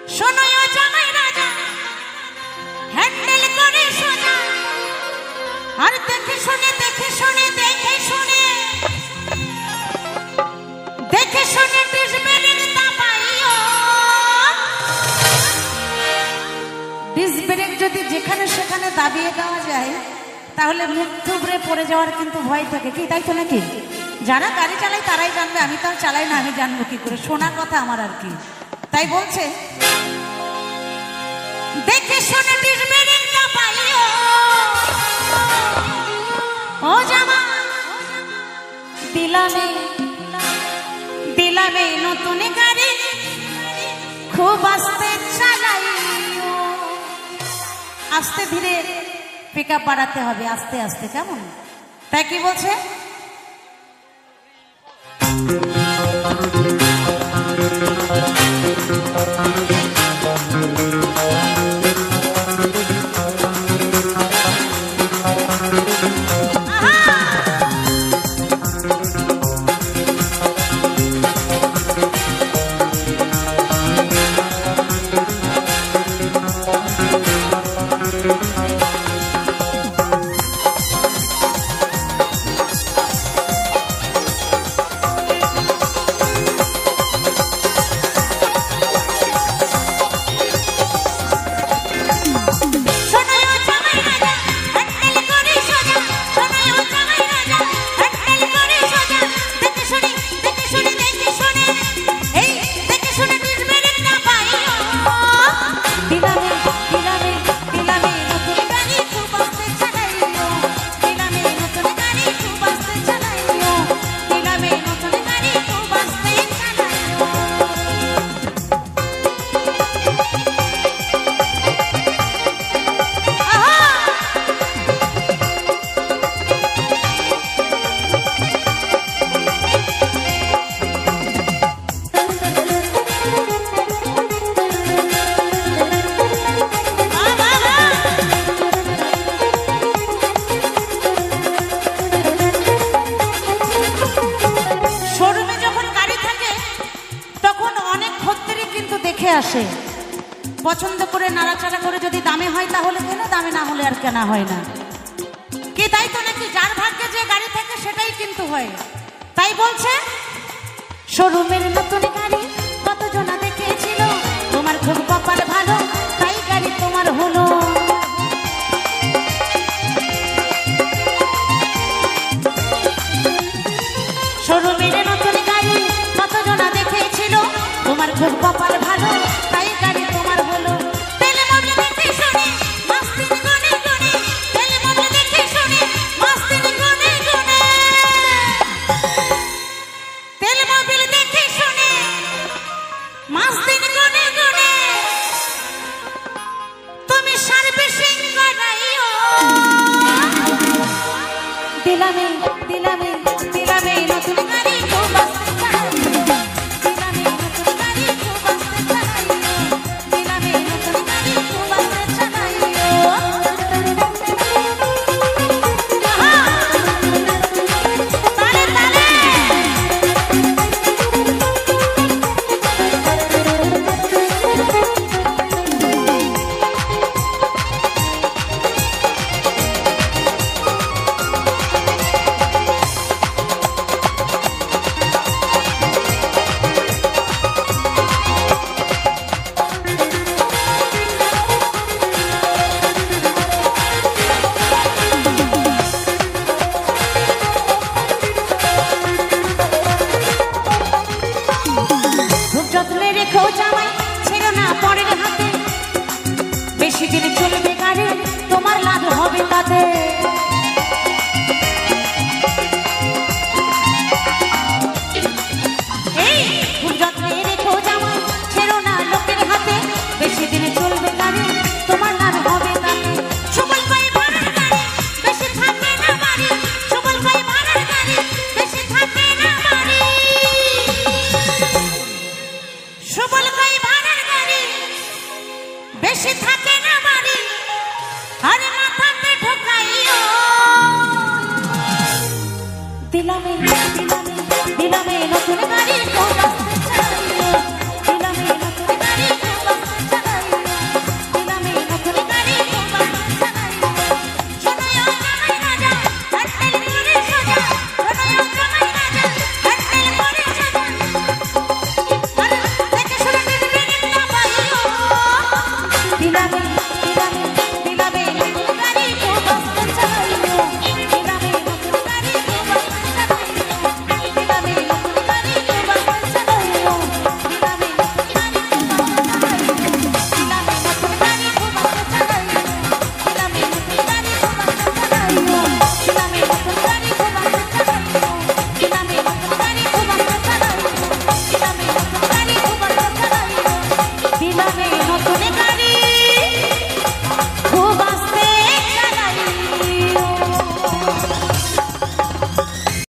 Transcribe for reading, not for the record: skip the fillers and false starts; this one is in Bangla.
শোনো ও জামাই রাজা হ্যান্ডেল করে সোজা আর দেখে শুনে দেখে শুনে দেখে শুনে দেখে শুনে ডিসব্রেক দাবাইও। ডিসব্রেক যদি যেখানে সেখানে দাবিয়ে দেওয়া যায় তাহলে মুখ থুবড়ে পড়ে যাওয়ার কিন্তু ভয় থাকে, কি তাই তো নাকি? যারা গাড়ি চালায় তারাই জানবে, আমি তো চালাই না, আমি জানবো কি করে? শোনার কথা আমার আর কি। তাই বলছে দেখে শুনে ডিসব্রেক দাবাইও ও জামা দিলামে দিলামে নতুন গাড়ি খুব আস্তে চালাইও। আস্তে ধীরে পিকআপ বাড়াতে হবে, আস্তে আস্তে, কেমন? তাই কি বলছে? আসে পছন্দ করে নাড়াচাড়া করে, যদি দামে হয় তাহলে কেনা, দামে না হলে আর কেনা হয় না, কি তাই তো নাকি? যার ভাগ্যে যে গাড়ি থাকে সেটাই কিন্তু হয়। তাই বলছে শোরুমের নতুন গাড়ি কতজনা দেখেছিল, তোমার খুব কপাল ভালো তাই গাড়ি তোমার হলো। শোরুমের নতুন গাড়ি কতজনা দেখেছিল, তোমার খুব কপাল ভালো তাই গাড়ি তোমার হলো। তেল মোবিল দেখে শুনে মাস্তিন গুনে গুনে, তেল মোবিল দেখে শুনে মাস্তিন গুনে গুনে, তেল মোবিল দেখে শুনে মাস্তিন গুনে গুনে, তুমি সার্ভিসিং করাইও। দিলামে দিলামে দিলামে নতুন গাড়ি খুব আস্তে চালাইও, দিলামে নতুন গাড়ি খুব আস্তে চালাইও, দিলামে নতুন গাড়ি খুব আস্তে চালাইও। তালে তালে যত্নে রেখো জামাই, ছেড়ো না পরের হাতে, বেশি দিন চলবে গাড়ি তোমার লাভ হবে তাতে। এই যত্নে রেখো জামাই, ছেড়ো না লোকের হাতে, বেশি দিন চলবে গাড়ি তোমার লাভ হবে তাতে। সবল ভাই ভাড়ার গাড়ি বেশি থাকে না বাড়ি, সবল ভাই ভাড়ার গাড়ি বেশি থাকে না বাড়ি, সবল ভাই ভাড়ার গাড়ি বেশি থাকে না বাড়ি, আরে মাথাতে ঢোকাইও।